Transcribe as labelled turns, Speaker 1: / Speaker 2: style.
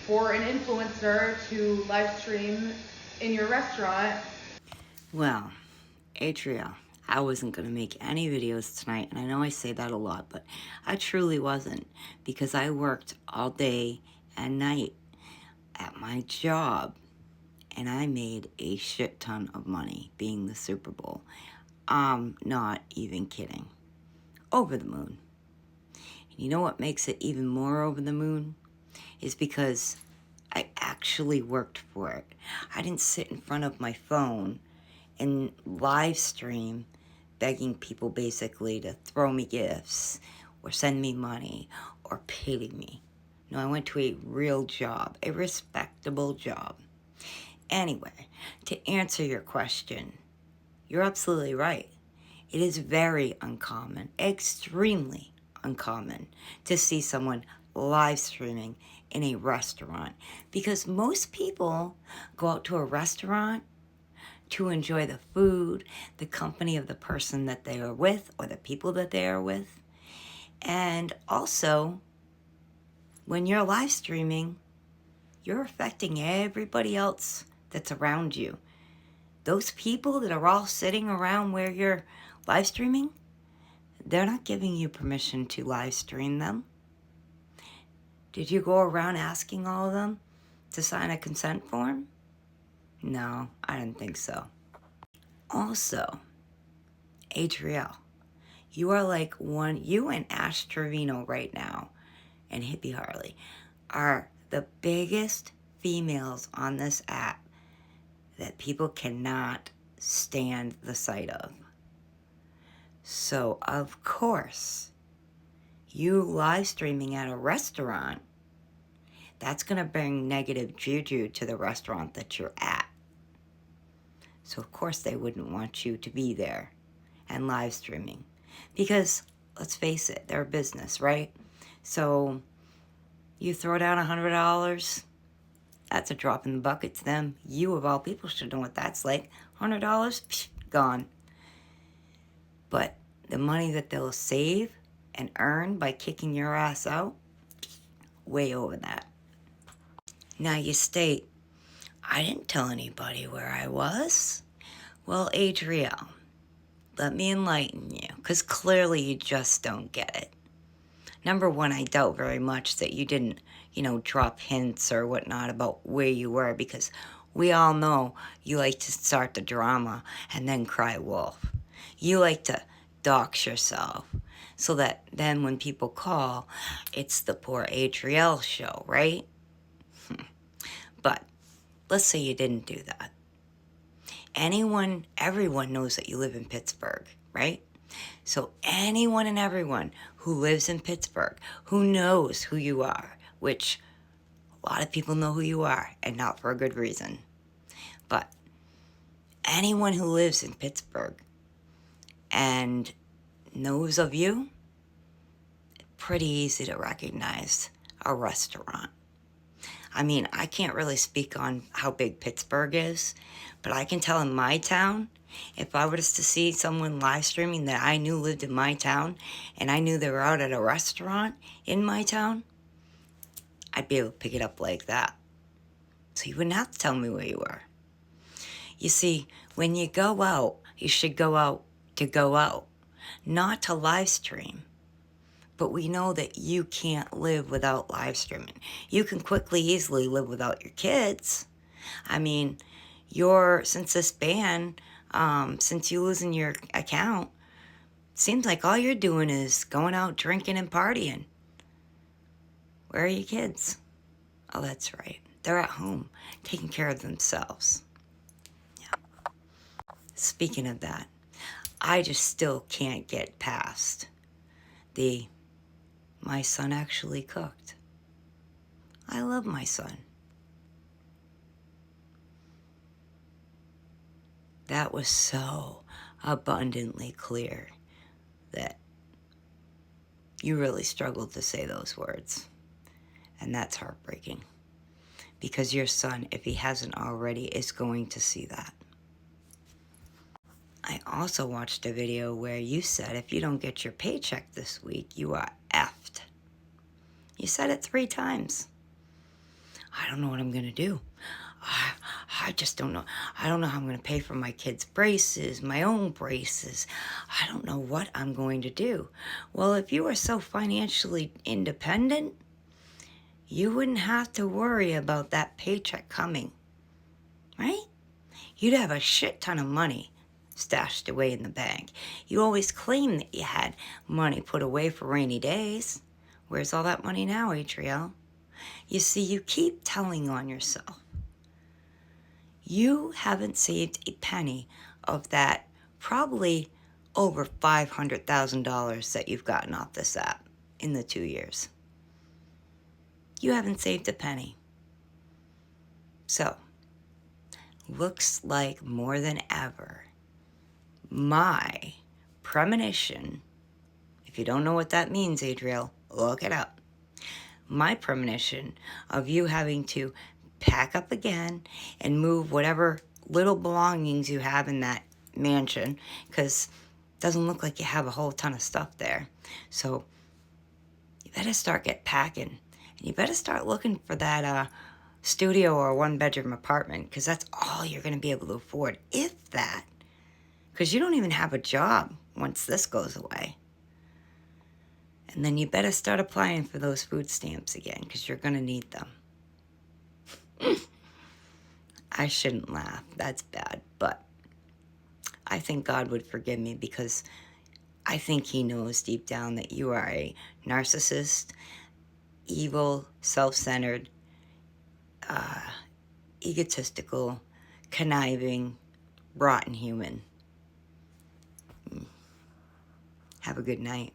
Speaker 1: for an influencer to live stream in your restaurant.
Speaker 2: Well, Adrielle, I wasn't going to make any videos tonight, and I know I say that a lot, but I truly wasn't, because I worked all day and night at my job, and I made a shit ton of money being the Super Bowl. I'm not even kidding. Over the moon. And you know what makes it even more over the moon? Is because I actually worked for it. I didn't sit in front of my phone and live stream begging people basically to throw me gifts or send me money or pity me. No, I went to a real job, a respectable job. Anyway, to answer your question, you're absolutely right. It is very uncommon, extremely uncommon, to see someone live streaming in a restaurant, because most people go out to a restaurant to enjoy the food, the company of the person that they are with or the people that they are with. And also, when you're live streaming, you're affecting everybody else that's around you. Those people that are all sitting around where you're live streaming, they're not giving you permission to live stream them. Did you go around asking all of them to sign a consent form? No, I didn't think so. Also, Adrielle, you are like you and Ash Trevino right now, and Hippie Harley, are the biggest females on this app that people cannot stand the sight of. So, of course, you live streaming at a restaurant, that's going to bring negative juju to the restaurant that you're at. So, of course, they wouldn't want you to be there and live streaming. Because, let's face it, they're a business, right? So, you throw down $100, that's a drop in the bucket to them. You, of all people, should know what that's like. $100, psh, gone. But the money that they'll save and earn by kicking your ass out, way over that. Now you state, I didn't tell anybody where I was. Well, Adrielle, let me enlighten you, because clearly you just don't get it. Number one, I doubt very much that you didn't, drop hints or whatnot about where you were, because we all know you like to start the drama and then cry wolf. You like to dox yourself so that then when people call, it's the poor Adrielle show, right? But let's say you didn't do that. Everyone knows that you live in Pittsburgh, right? So anyone and everyone who lives in Pittsburgh, who knows who you are, which a lot of people know who you are, and not for a good reason. But anyone who lives in Pittsburgh and knows of you, pretty easy to recognize a restaurant. I mean, I can't really speak on how big Pittsburgh is, but I can tell in my town, if I was to see someone live streaming that I knew lived in my town, and I knew they were out at a restaurant in my town, I'd be able to pick it up like that. So you wouldn't have to tell me where you were. You see, when you go out, you should go out to go out, not to live stream. But we know that you can't live without live streaming. You can quickly, easily live without your kids. I mean, since this ban, since you losing your account, seems like all you're doing is going out drinking and partying. Where are your kids? Oh, that's right. They're at home, taking care of themselves. Yeah. Speaking of that, I just still can't get past my son actually cooked. I love my son. That was so abundantly clear that you really struggled to say those words. And that's heartbreaking. Because your son, if he hasn't already, is going to see that. I also watched a video where you said if you don't get your paycheck this week, you are effed. You said it 3 times. I don't know what I'm going to do. I just don't know. I don't know how I'm going to pay for my kids' braces, my own braces. I don't know what I'm going to do. Well, if you were so financially independent, you wouldn't have to worry about that paycheck coming, right? You'd have a shit ton of money stashed away in the bank. You always claimed that you had money put away for rainy days. Where's all that money now, Adrielle? You see, you keep telling on yourself. You haven't saved a penny of that probably over $500,000 that you've gotten off this app in the 2 years. You haven't saved a penny. So, looks like more than ever, my premonition, if you don't know what that means, Adrielle, look it up. My premonition of you having to pack up again and move whatever little belongings you have in that mansion, because it doesn't look like you have a whole ton of stuff there. So you better start packing, and you better start looking for that studio or one-bedroom apartment, because that's all you're going to be able to afford, if that, because you don't even have a job once this goes away. And then you better start applying for those food stamps again, because you're going to need them. I shouldn't laugh. That's bad. But I think God would forgive me, because I think he knows deep down that you are a narcissist, evil, self-centered, egotistical, conniving, rotten human. Have a good night.